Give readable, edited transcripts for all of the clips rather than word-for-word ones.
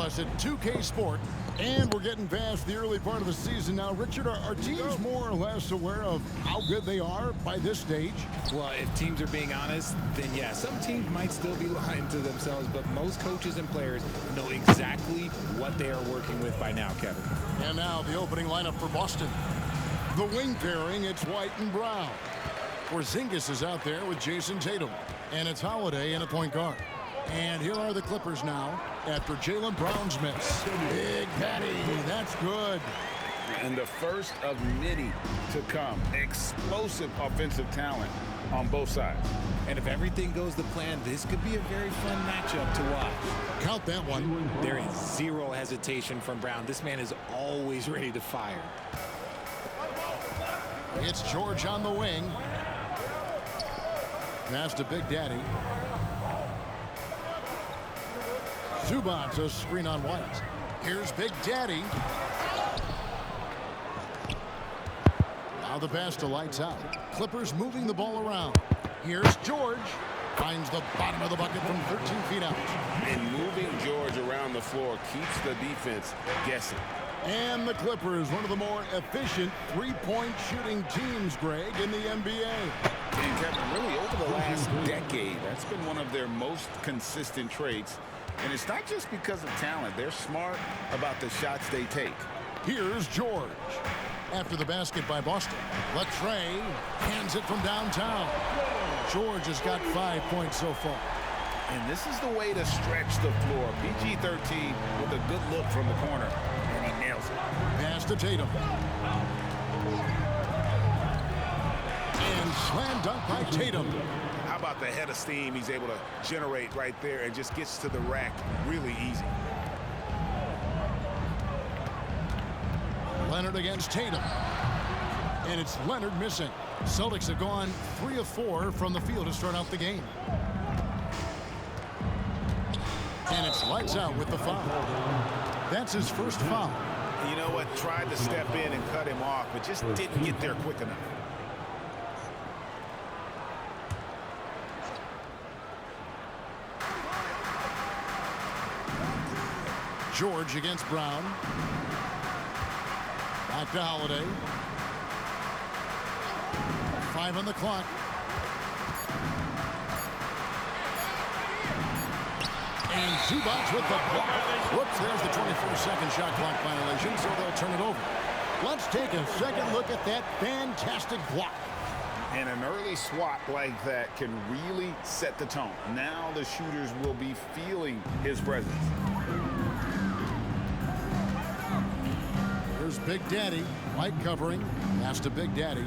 us at 2K Sport, and we're getting past the early part of the season now. Richard, are teams more or less aware of how good they are by this stage? Well, if teams are being honest, then yeah, some teams might still be lying to themselves, but most coaches and players know exactly what they are working with by now, Kevin. And now the opening lineup for Boston. The wing pairing, it's White and Brown. Porzingis is out there with Jason Tatum, and it's Holiday in a point guard. And here are the Clippers now after Jaylen Brown's miss. Big Patty, that's good. And the first of many to come. Explosive offensive talent on both sides. And if everything goes to plan, this could be a very fun matchup to watch. Count that one. There is zero hesitation from Brown. This man is always ready to fire. It's George on the wing. Pass to Big Daddy. Zubac, a screen on White. Here's Big Daddy. Now the pass to Lights Out. Clippers moving the ball around. Here's George. Finds the bottom of the bucket from 13 feet out. And moving George around the floor keeps the defense guessing. And the Clippers, one of the more efficient three-point shooting teams, Greg, in the NBA. And Kevin, really over the last decade, that's been one of their most consistent traits. And it's not just because of talent. They're smart about the shots they take. Here's George. After the basket by Boston, Latrey hands it from downtown. George has got 5 points so far. And this is the way to stretch the floor. PG-13 with a good look from the corner, and he nails it. Pass to Tatum. And slam dunk by Tatum. How about the head of steam he's able to generate right there and just gets to the rack really easy. Leonard against Tatum. And it's Leonard missing. Celtics have gone 3 of 4 from the field to start out the game. And it's Lights Out with the foul. That's his first foul. You know what? Tried to step in and cut him off, but just didn't get there quick enough. George against Brown. Back to Holiday. 5 on the clock. And Zubac with the block. Whoops, there's the 24-second shot clock violation, so they'll turn it over. Let's take a second look at that fantastic block. And an early swat like that can really set the tone. Now the shooters will be feeling his presence. Here's Big Daddy. White covering. Pass to Big Daddy.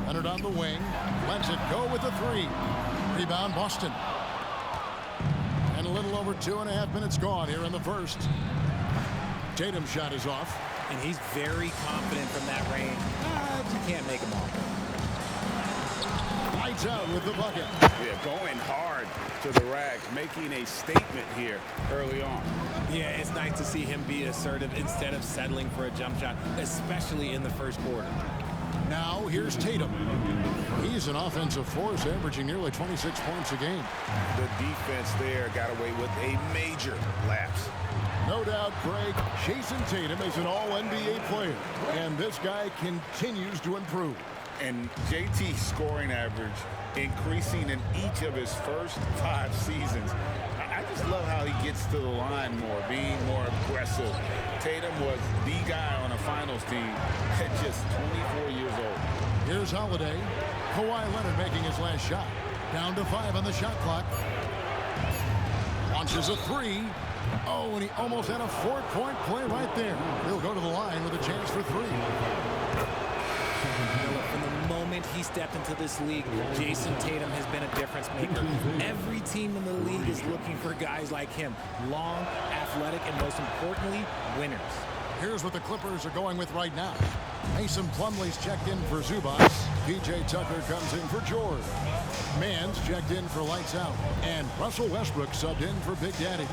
Leonard on the wing. Lets it go with the 3. Rebound Boston. And a little over 2.5 minutes gone here in the first. Tatum's shot is off. And he's very confident from that range. You can't make him off. Lights Out with the bucket. Yeah, going hard to the rack, making a statement here early on. Yeah, it's nice to see him be assertive instead of settling for a jump shot, especially in the first quarter. Now here's Tatum. He's an offensive force, averaging nearly 26 points a game. The defense there got away with a major lapse. No doubt, Greg, Jason Tatum is an all-NBA player, and this guy continues to improve. And JT's scoring average increasing in each of his first 5 seasons. I just love how he gets to the line more, being more aggressive. Tatum was the guy on a finals team at just 24 years old. Here's Holiday. Kawhi Leonard making his last shot. Down to 5 on the shot clock. Launches a 3. Oh, and he almost had a 4-point play right there. He'll go to the line with a chance for 3. From the moment he stepped into this league, Jason Tatum has been a difference maker. Every team in the league is looking for guys like him. Long, athletic, and most importantly, winners. Here's what the Clippers are going with right now. Mason Plumlee's checked in for Zubac. PJ Tucker comes in for George. Mans checked in for Lights Out. And Russell Westbrook subbed in for Big Daddy.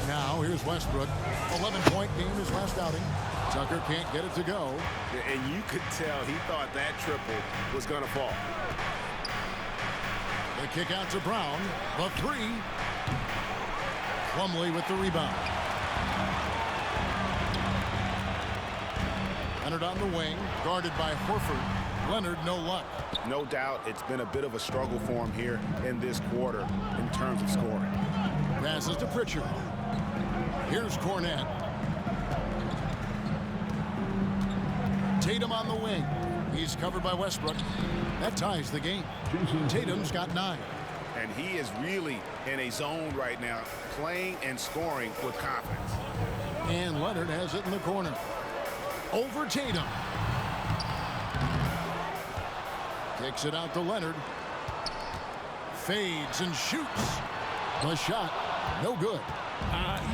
Now here's Westbrook. 11-point game his last outing. Tucker can't get it to go. And you could tell he thought that triple was going to fall. The kick out to Brown. The 3. Plumlee with the rebound. Leonard on the wing, guarded by Horford. Leonard, no luck. No doubt it's been a bit of a struggle for him here in this quarter in terms of scoring. Passes to Pritchard. Here's Cornette. Tatum on the wing. He's covered by Westbrook. That ties the game. Tatum's got 9. And he is really in a zone right now, playing and scoring with confidence. And Leonard has it in the corner. Over Tatum. Kicks it out to Leonard. Fades and shoots. The shot, no good.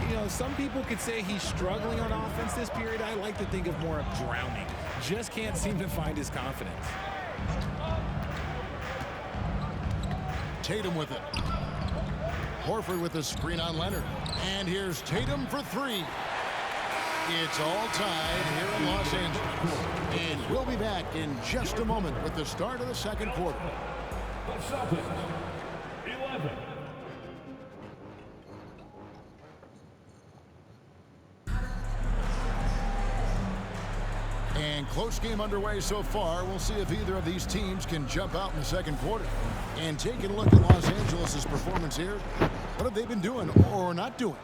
You know, some people could say he's struggling on offense this period. I like to think of more of drowning. Just can't seem to find his confidence. Tatum with it. Horford with the screen on Leonard. And here's Tatum for 3. It's all tied here in Los Angeles. And we'll be back in just a moment with the start of the second quarter. The Celtics, 11. And close game underway so far. We'll see if either of these teams can jump out in the second quarter. And taking a look at Los Angeles' performance here, what have they been doing or not doing?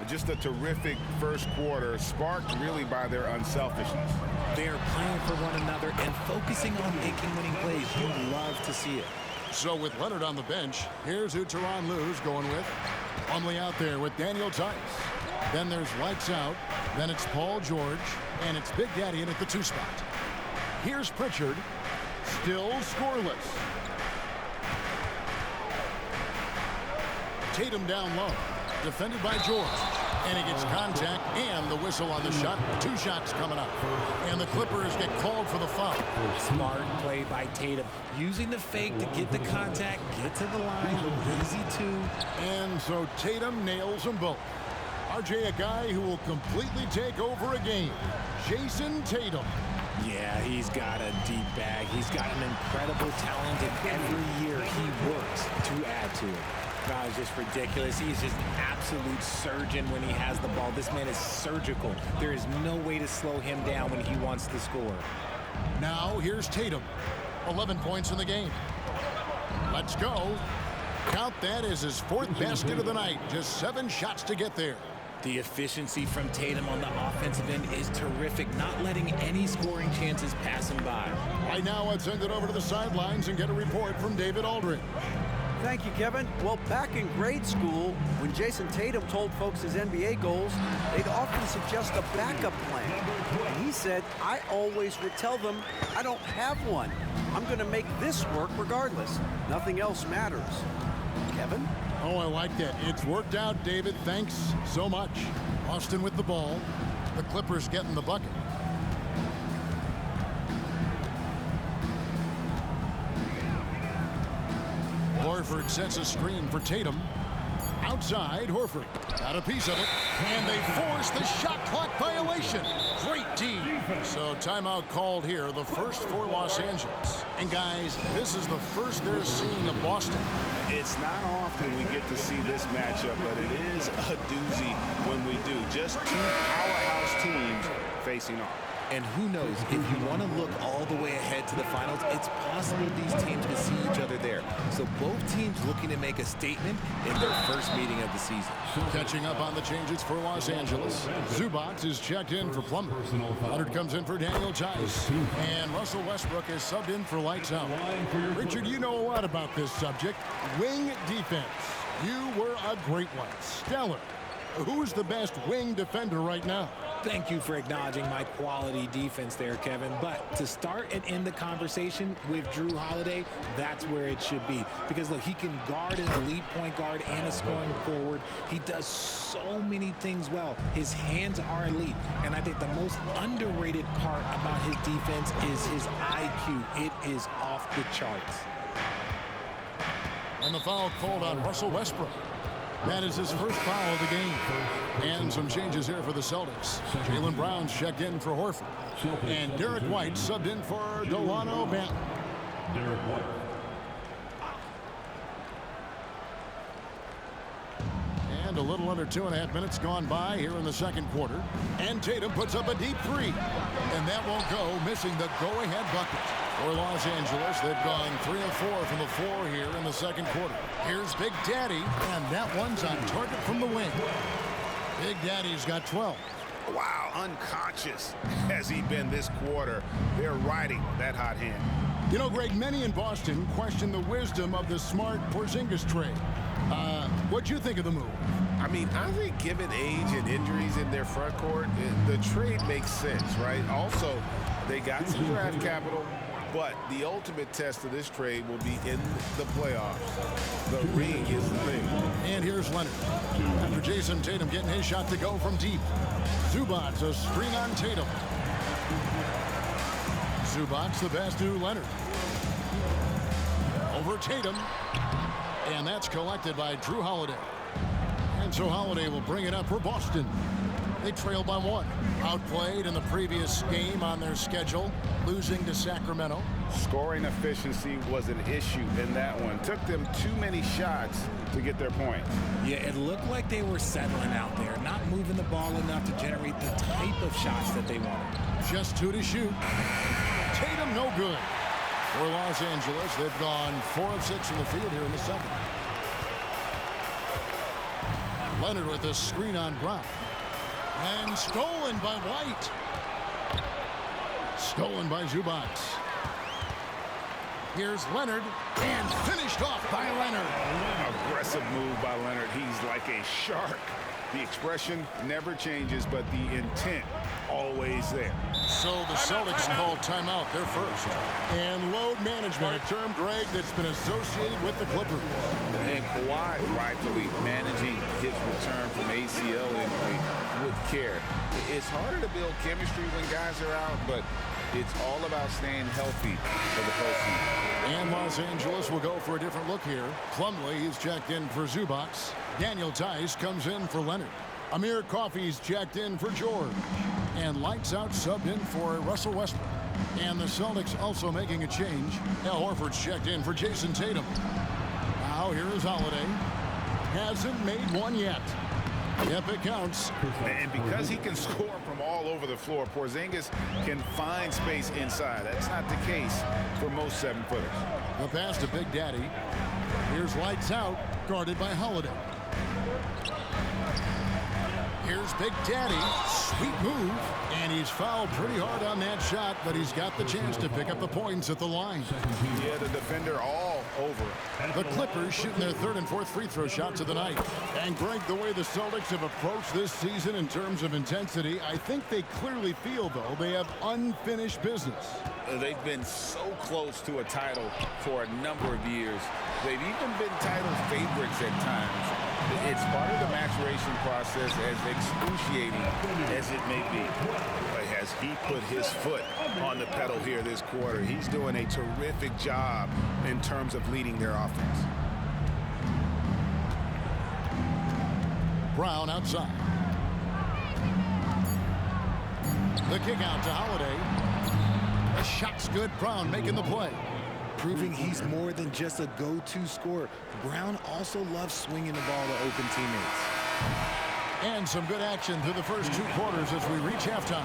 Just a terrific first quarter, sparked really by their unselfishness. They're playing for one another and focusing on making winning plays. You love to see it. So with Leonard on the bench, here's who Tyronn Lue's going with. Plumlee out there with Daniel Theis. Then there's lights out. Then it's Paul George. And it's Big Daddy in at the 2 spot. Here's Pritchard. Still scoreless. Tatum down low. Defended by George. And he gets contact and the whistle on the shot. 2 shots coming up. And the Clippers get called for the foul. Smart play by Tatum. Using the fake to get the contact, get to the line. Easy 2. And so Tatum nails them both. RJ, a guy who will completely take over a game. Jayson Tatum. Yeah, he's got a deep bag. He's got an incredible talent, and every year he works to add to it. God, it's just ridiculous. He's just an absolute surgeon when he has the ball. This man is surgical. There is no way to slow him down when he wants to score. Now here's Tatum. 11 points in the game. Let's go. Count that as his 4th basket of the night. Just 7 shots to get there. The efficiency from Tatum on the offensive end is terrific, not letting any scoring chances pass him by. Right now, let's send it over to the sidelines and get a report from David Aldridge. Thank you, Kevin. Well, back in grade school, when Jayson Tatum told folks his NBA goals, they'd often suggest a backup plan. And he said, I always would tell them, I don't have one. I'm going to make this work regardless. Nothing else matters. Kevin? Oh, I like that. It's worked out, David. Thanks so much. Austin with the ball. The Clippers getting the bucket. Horford sets a screen for Tatum. Outside, Horford got a piece of it, and they force the shot clock violation. Great team. So timeout called here, the first for Los Angeles. And guys, this is the first they're seeing of Boston. It's not often we get to see this matchup, but it is a doozy when we do. Just 2 powerhouse teams facing off. And who knows, if you want to look all the way ahead to the finals, it's possible these teams can see each other there. So both teams looking to make a statement in their first meeting of the season. Catching up on the changes for Los Angeles. Zubac is checked in for Plumlee. Leonard comes in for Daniel Theis. And Russell Westbrook is subbed in for lights out. Richard, you know a lot about this subject. Wing defense. You were a great one. Stellar. Who's the best wing defender right now? Thank you for acknowledging my quality defense there, Kevin. But to start and end the conversation with Jrue Holiday, that's where it should be. Because, look, he can guard an elite point guard and a scoring forward. He does so many things well. His hands are elite. And I think the most underrated part about his defense is his IQ. It is off the charts. And the foul called on Russell Westbrook. That is his first foul of the game. And some changes here for the Celtics. Jaylen Brown's checked in for Horford. And Derek White subbed in for Delano Banton. Derek White. And a little under 2.5 minutes gone by here in the second quarter. And Tatum puts up a deep three. And that won't go, missing the go-ahead bucket. For Los Angeles, they've gone 3 of 4 from the floor here in the second quarter. Here's Big Daddy, and that one's on target from the wing. Big Daddy's got 12. Wow, unconscious has he been this quarter. They're riding that hot hand. You know, Greg, many in Boston question the wisdom of the Smart Porzingis trade. What'd you think of the move? I mean, I think given age and injuries in their front court, the trade makes sense, right? Also, they got some draft capital, but the ultimate test of this trade will be in the playoffs. The ring is the thing. And here's Leonard. After Jason Tatum getting his shot to go from deep. Zubac a screen on Tatum. Zubac the pass to Leonard. Over Tatum. And that's collected by Drew Holiday. And so Holiday will bring it up for Boston. They trail by 1. Outplayed in the previous game on their schedule, losing to Sacramento. Scoring efficiency was an issue in that one. Took them too many shots to get their points. Yeah, it looked like they were settling out there, not moving the ball enough to generate the type of shots that they wanted. Just 2 to shoot. Tatum no good. For Los Angeles, they've gone 4 of 6 from the field here in the second. Leonard with a screen on Brown. And stolen by White. Stolen by Zubac. Here's Leonard, and finished off by Leonard. Aggressive move by Leonard. He's like a shark. The expression never changes, but the intent always there. So the Celtics call timeout, their first. And load management, a term, Greg, that's been associated with the Clippers. And Kawhi rightfully managing his return from ACL injury with care. It's harder to build chemistry when guys are out, but it's all about staying healthy for the postseason. And Los Angeles will go for a different look here. Plumlee is checked in for Zubac. Daniel Tice comes in for Leonard. Amir Coffey's checked in for George. And lights out subbed in for Russell Westbrook. And the Celtics also making a change. Al Horford's checked in for Jason Tatum. Now here is Holiday. Hasn't made one yet. Yep, it counts. And because he can score from all over the floor, Porzingis can find space inside. That's not the case for most 7-footers. The pass to Big Daddy. Here's lights out, guarded by Holiday. Here's Big Daddy. Sweet move. And he's fouled pretty hard on that shot, but he's got the chance to pick up the points at the line. Yeah, the defender all over. The Clippers shooting their 3rd and 4th free throw shots of the night. And Greg, the way the Celtics have approached this season in terms of intensity, I think they clearly feel, though, they have unfinished business. They've been so close to a title for a number of years. They've even been title favorites at times. It's part of the maturation process, as excruciating as it may be. But has he put his foot on the pedal here this quarter? He's doing a terrific job in terms of leading their offense. Brown outside. The kick out to Holiday. The shot's good. Brown making the play. Proving he's more than just a go-to scorer. Brown also loves swinging the ball to open teammates. And some good action through the first 2 quarters as we reach halftime.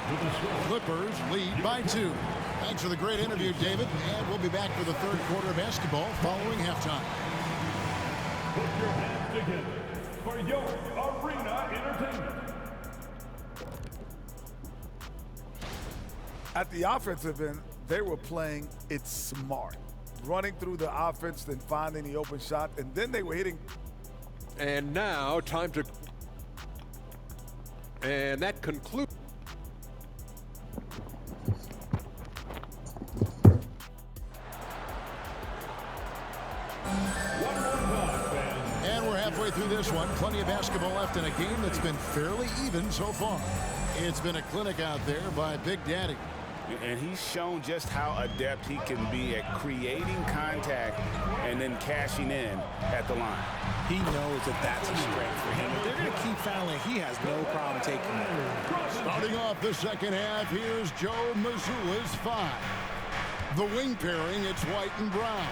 Clippers lead by 2. Thanks for the great interview, David. And we'll be back for the 3rd quarter of basketball following halftime. Put your hands together for York Arena Entertainment. At the offensive end, they were playing it smart. Running through the offense, then finding the open shot, and then they were hitting. And now, time to... And that concludes... And we're halfway through this one. Plenty of basketball left in a game that's been fairly even so far. It's been a clinic out there by Big Daddy. And he's shown just how adept he can be at creating contact and then cashing in at the line. He knows that that's a strength for him. If they're going to keep fouling, he has no problem taking it. Starting off the second half, here's Joe Mazzulla's 5. The wing pairing, it's White and Brown.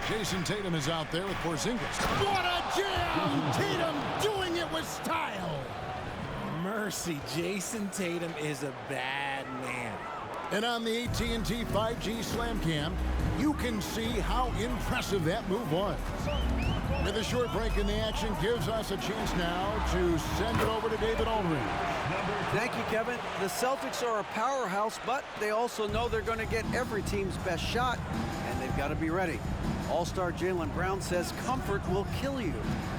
Jason Tatum is out there with Porzingis. What a jam! Tatum doing it with with style. Mercy, Jason Tatum is a bad man. And on the AT&T 5G Slam Cam, you can see how impressive that move was. With a short break in the action gives us a chance now to send it over to David Aldridge. Thank you, Kevin. The Celtics are a powerhouse, but they also know they're going to get every team's best shot, and they've got to be ready. All-star Jaylen Brown says comfort will kill you.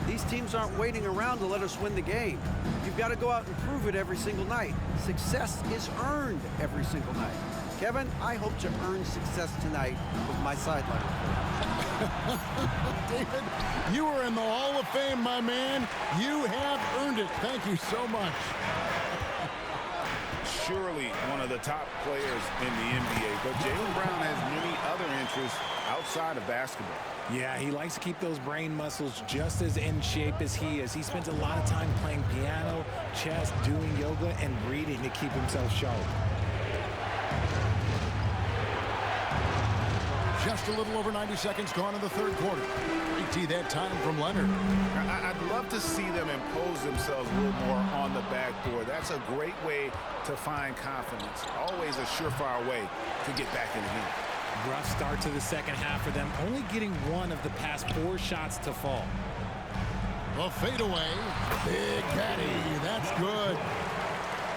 These teams aren't waiting around to let us win the game. You've got to go out and prove it every single night. Success is earned every single night. Kevin, I hope to earn success tonight with my sideline. David, you are in the Hall of Fame, my man. You have earned it. Thank you so much. Surely one of the top players in the NBA, but Jaylen Brown has many other interests outside of basketball. Yeah, he likes to keep those brain muscles just as in shape as he is. He spends a lot of time playing piano, chess, doing yoga, and reading to keep himself sharp. Just a little over 90 seconds gone in the third quarter. AT that time from Leonard. I'd love to see them impose themselves a little more on the backboard. That's a great way to find confidence. Always a surefire way to get back in the game. Rough start to the second half for them, only getting one of the past 4 shots to fall. The fadeaway. Big Daddy, that's good.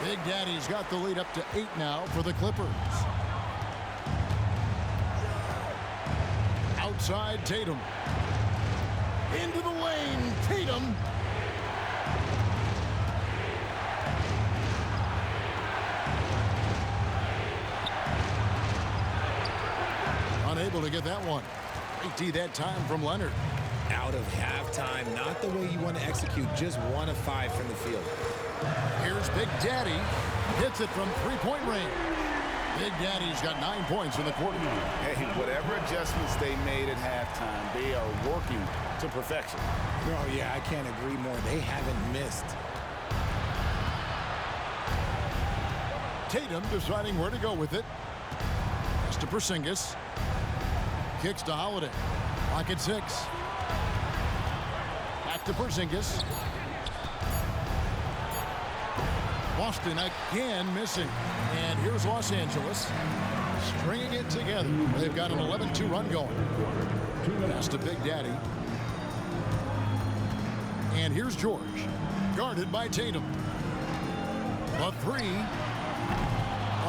Big Daddy's got the lead up to 8 now for the Clippers. Outside Tatum. Into the lane, Tatum. Unable to get that one. AT that time from Leonard. Out of halftime, not the way you want to execute, just 1 of 5 from the field. Here's Big Daddy. Hits it from three-point range. Big Daddy's got 9 points in the quarter. Hey, whatever adjustments they made at halftime, they are working to perfection. Oh, yeah, I can't agree more. They haven't missed. Tatum deciding where to go with it. Pass to Porzingis. Kicks to Holiday. Clock at 6. Back to Porzingis. Boston again missing. And here's Los Angeles stringing it together. They've got an 11-2 run going. Pass to Big Daddy. And here's George, guarded by Tatum. A 3.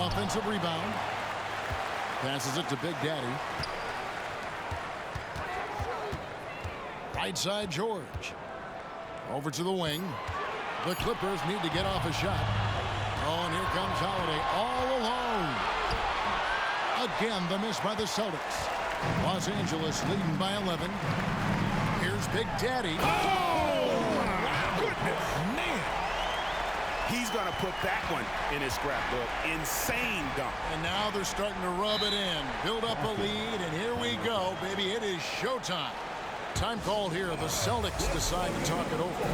Offensive rebound. Passes it to Big Daddy. Right side George. Over to the wing. The Clippers need to get off a shot. Oh, and here comes Holiday all alone. Again, the miss by the Celtics. Los Angeles leading by 11. Here's Big Daddy. Oh, my goodness. Man. He's going to put that one in his scrapbook. Insane dunk. And now they're starting to rub it in. Build up a lead, and here we go, baby. It is showtime. Time called here. The Celtics decide to talk it over.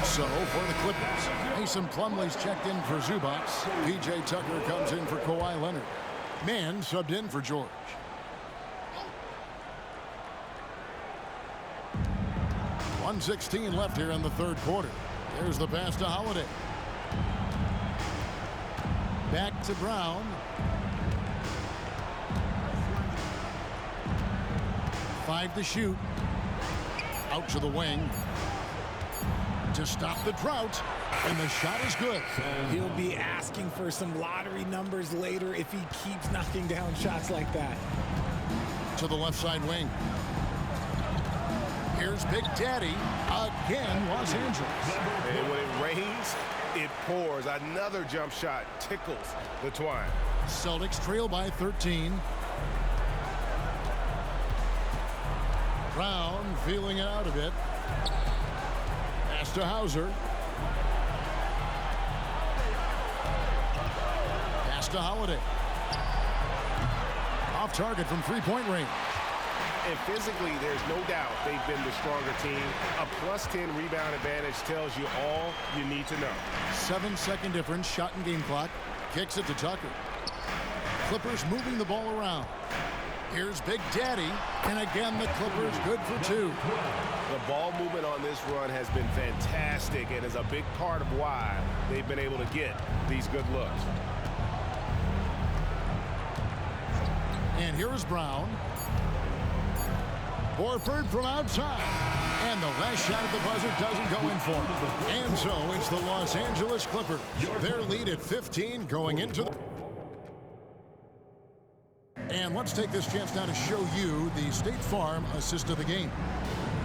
So for the Clippers, Mason Plumlee's checked in for Zubac. PJ Tucker comes in for Kawhi Leonard. Mann subbed in for George. .116 left here in the third quarter. There's the pass to Holiday. Back to Brown. Five to shoot. Out to the wing. To stop the drought, and the shot is good. He'll be asking for some lottery numbers later if he keeps knocking down shots like that. To the left side wing. Here's Big Daddy again, Los Angeles. And when it rains, it pours. Another jump shot tickles the twine. Celtics trail by 13. Brown feeling it out a bit. Pass to Hauser. Pass to Holiday. Off target from three-point range. And physically, there's no doubt they've been the stronger team. A +10 rebound advantage tells you all you need to know. 7-second difference, shot and game clock. Kicks it to Tucker. Clippers moving the ball around. Here's Big Daddy, and again the Clippers good for 2. The ball movement on this run has been fantastic and is a big part of why they've been able to get these good looks. And here is Brown. Horford from outside. And the last shot at the buzzer doesn't go in for him. And so it's the Los Angeles Clippers. Their lead at 15 going into the... And let's take this chance now to show you the State Farm assist of the game.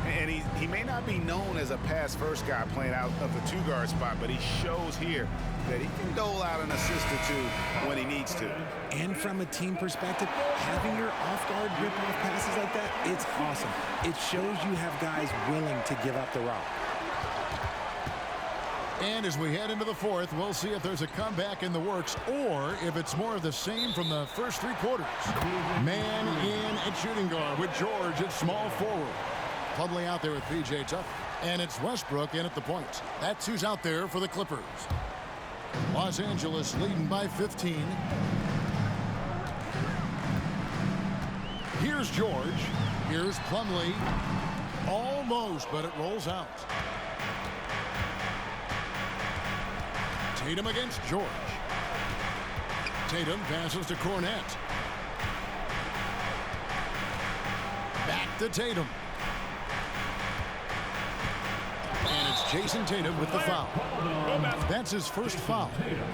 And he may not be known as a pass-first guy playing out of the 2-guard spot, but he shows here that he can dole out an assist or 2 when he needs to. And from a team perspective, having your off-guard rip-off passes like that, it's awesome. It shows you have guys willing to give up the rock. And as we head into the 4th, we'll see if there's a comeback in the works or if it's more of the same from the first 3 quarters. Man in at shooting guard with George at small forward. Plumlee out there with P.J. Tucker. And it's Westbrook in at the point. That's who's out there for the Clippers. Los Angeles leading by 15. Here's George. Here's Plumlee. Almost, but it rolls out. Tatum against George. Tatum passes to Cornette. Back to Tatum. And it's Jason Tatum with the foul. That's his first foul.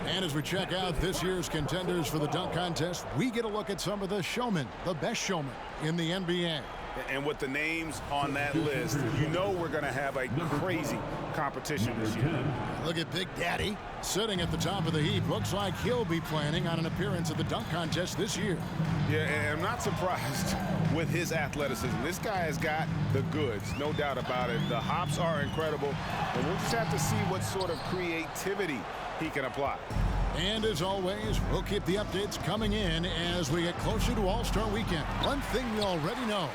And as we check out this year's contenders for the dunk contest, we get a look at some of the showmen, the best showmen in the NBA. And with the names on that list, you know we're going to have a crazy competition this year. Look at Big Daddy sitting at the top of the heap. Looks like he'll be planning on an appearance at the dunk contest this year. Yeah, and I'm not surprised with his athleticism. This guy has got the goods, no doubt about it. The hops are incredible, and we'll just have to see what sort of creativity he can apply. And as always, we'll keep the updates coming in as we get closer to All-Star Weekend. One thing we already know,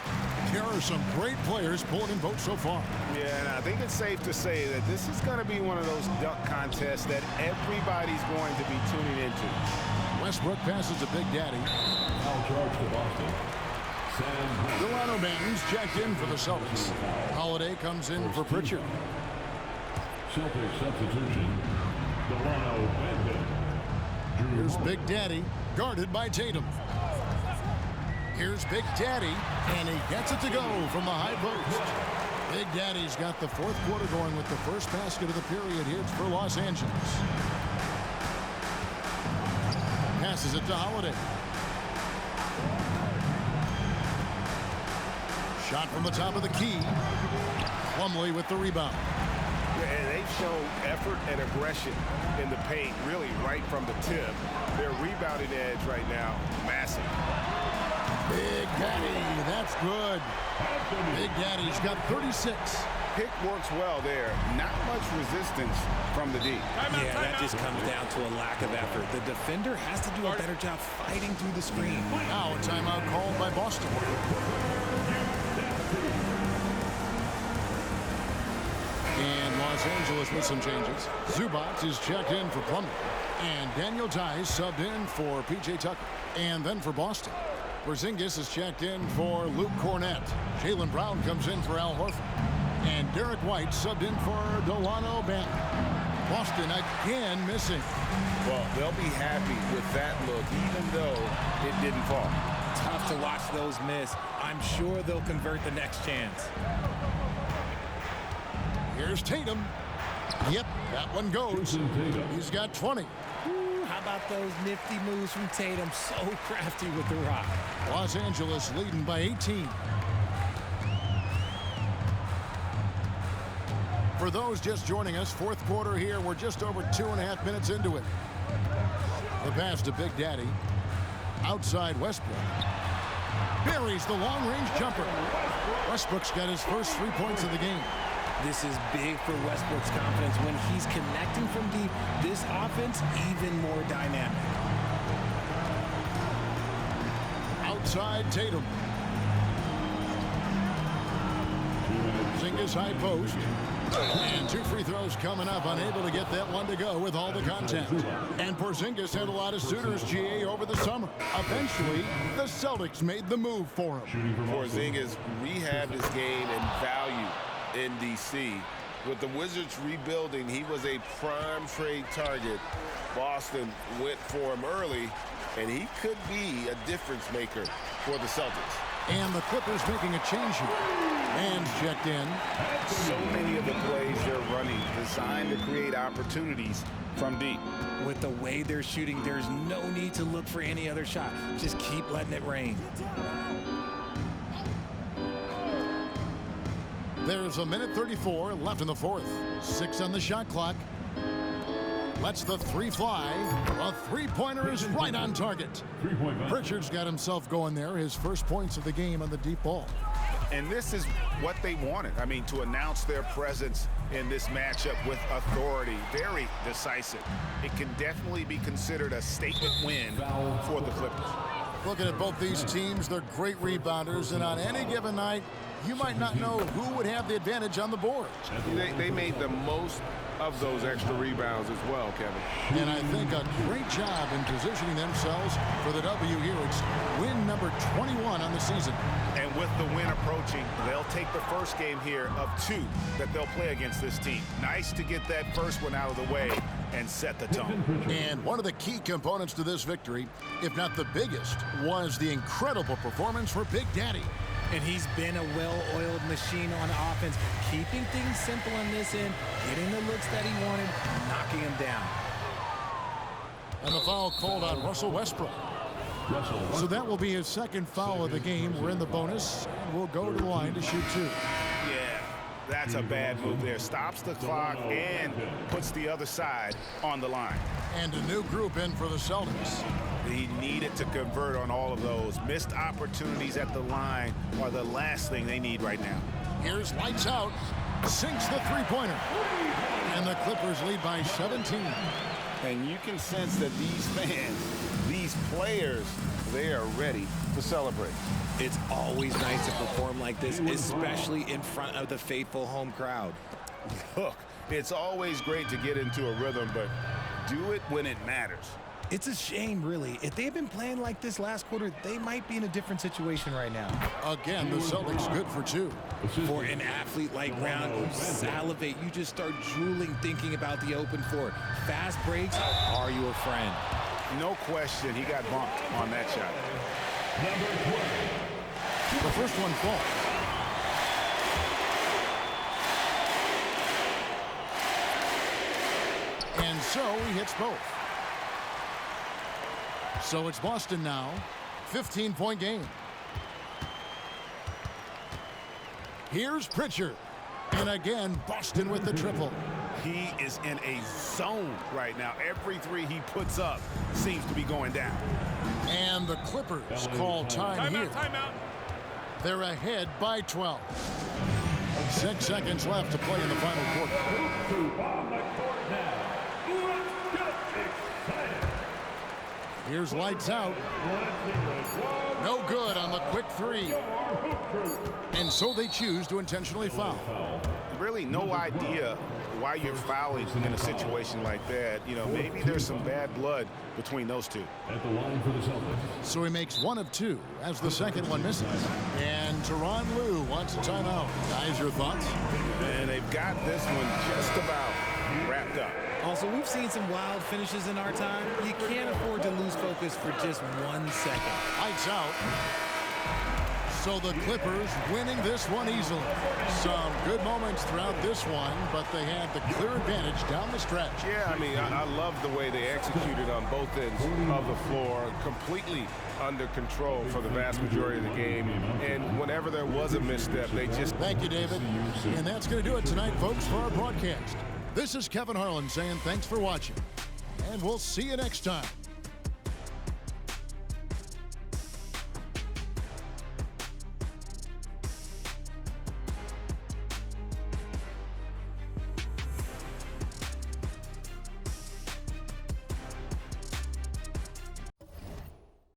there are some great players pulling in votes so far. Yeah, and I think it's safe to say that this is going to be one of those dunk contests that everybody's going to be tuning into. Westbrook passes to Big Daddy. Foul charge to Boston. Delano Banton's checked in for the Celtics. Holiday comes in for Pritchard. Celtics substitution. Delano Banton. Here's Big Daddy, guarded by Tatum. Here's Big Daddy, and he gets it to go from the high post. Big Daddy's got the 4th quarter going with the first basket of the period here for Los Angeles. Passes it to Holiday. Shot from the top of the key. Plumlee with the rebound. And they've shown effort and aggression in the paint, really right from the tip. Their rebounding edge right now, massive. Big Daddy, that's good. Big Daddy's got 36. Pick works well there. Not much resistance from the D. Yeah, that just comes down to a lack of effort. The defender has to do a better job fighting through the screen. Now a timeout called by Boston. And Los Angeles with some changes. Zubac is checked in for Plumlee. And Daniel Tice subbed in for P.J. Tucker. And then for Boston, Porzingis is checked in for Luke Cornette. Jaylen Brown comes in for Al Horford. And Derek White subbed in for Delano Banton. Boston again missing. Well, they'll be happy with that look, even though it didn't fall. Tough to watch those miss. I'm sure they'll convert the next chance. Here's Tatum. Yep, that one goes. He's got 20. Ooh, how about those nifty moves from Tatum? So crafty with the rock. Los Angeles leading by 18. For those just joining us, 4th quarter here. We're just over 2.5 minutes into it. The pass to Big Daddy. Outside Westbrook. Buries the long-range jumper. Westbrook's got his first 3 points of the game. This is big for Westbrook's confidence. When he's connecting from deep, this offense even more dynamic. Outside Tatum. Porzingis high post. And 2 free throws coming up, unable to get that one to go with all the contact. And Porzingis had a lot of suitors, GA, over the summer. Eventually, the Celtics made the move for him. Porzingis rehabbed his game and value in D.C. With the Wizards rebuilding, he was a prime trade target. Boston went for him early, and he could be a difference maker for the Celtics. And the Clippers making a change here. Man's checked in. So many of the plays they're running designed to create opportunities from deep. With the way they're shooting, there's no need to look for any other shot. Just keep letting it rain. There's a minute 34 left in the fourth. 6 on the shot clock. Lets the 3 fly. A three-pointer is right on target. Pritchard's got himself going there. His first points of the game on the deep ball. And this is what they wanted. I mean, to announce their presence in this matchup with authority. Very decisive. It can definitely be considered a statement win for the Clippers. Looking at both these teams, they're great rebounders, and on any given night, you might not know who would have the advantage on the board. They made the most of those extra rebounds as well, Kevin. And I think a great job in positioning themselves for the W here. It's win number 21 on the season. And with the win approaching, they'll take the first game here of 2 that they'll play against this team. Nice to get that first one out of the way and set the tone. And one of the key components to this victory, if not the biggest, was the incredible performance for Big Daddy. And he's been a well-oiled machine on offense, keeping things simple on this end, getting the looks that he wanted, knocking him down. And the foul called on Russell Westbrook. So that will be his second foul of the game. We're in the bonus, and we'll go to the line to shoot 2. Yeah, that's a bad move there. Stops the clock and puts the other side on the line. And a new group in for the Celtics. He needed to convert on all of those. Missed opportunities at the line are the last thing they need right now. Here's lights out. Sinks the three-pointer. And the Clippers lead by 17. And you can sense that these fans, these players, they are ready to celebrate. It's always nice to perform like this, especially in front of the faithful home crowd. Look, it's always great to get into a rhythm, but do it when it matters. It's a shame, really. If they had been playing like this last quarter, they might be in a different situation right now. Again, the Celtics good for 2. For an athlete like Brown, you salivate. You just start drooling thinking about the open floor. Fast breaks are your friend. No question, he got bumped on that shot. The first one falls. And so he hits both. So it's Boston now, 15-point game. Here's Pritchard. And again, Boston with the triple. He is in a zone right now. Every 3 he puts up seems to be going down. And the Clippers call time here. Timeout. They're ahead by 12. 6 seconds left to play in the final quarter. Here's lights out. No good on the quick 3. And so they choose to intentionally foul. Really no idea why you're fouling in a situation like that. You know, maybe there's some bad blood between those two. At the line for the Celtics. So he makes 1 of 2 as the second one misses. And Tyronn Lue wants a timeout. Guys, your thoughts? And they've got this one just about wrapped up. Also, we've seen some wild finishes in our time. You can't afford to lose focus for just 1 second. Lights out. So the Clippers winning this one easily. Some good moments throughout this one, but they had the clear advantage down the stretch. Yeah, I mean, I love the way they executed on both ends of the floor. Completely under control for the vast majority of the game. And whenever there was a misstep, they just... Thank you, David. And that's going to do it tonight, folks, for our broadcast. This is Kevin Harlan saying thanks for watching. And we'll see you next time.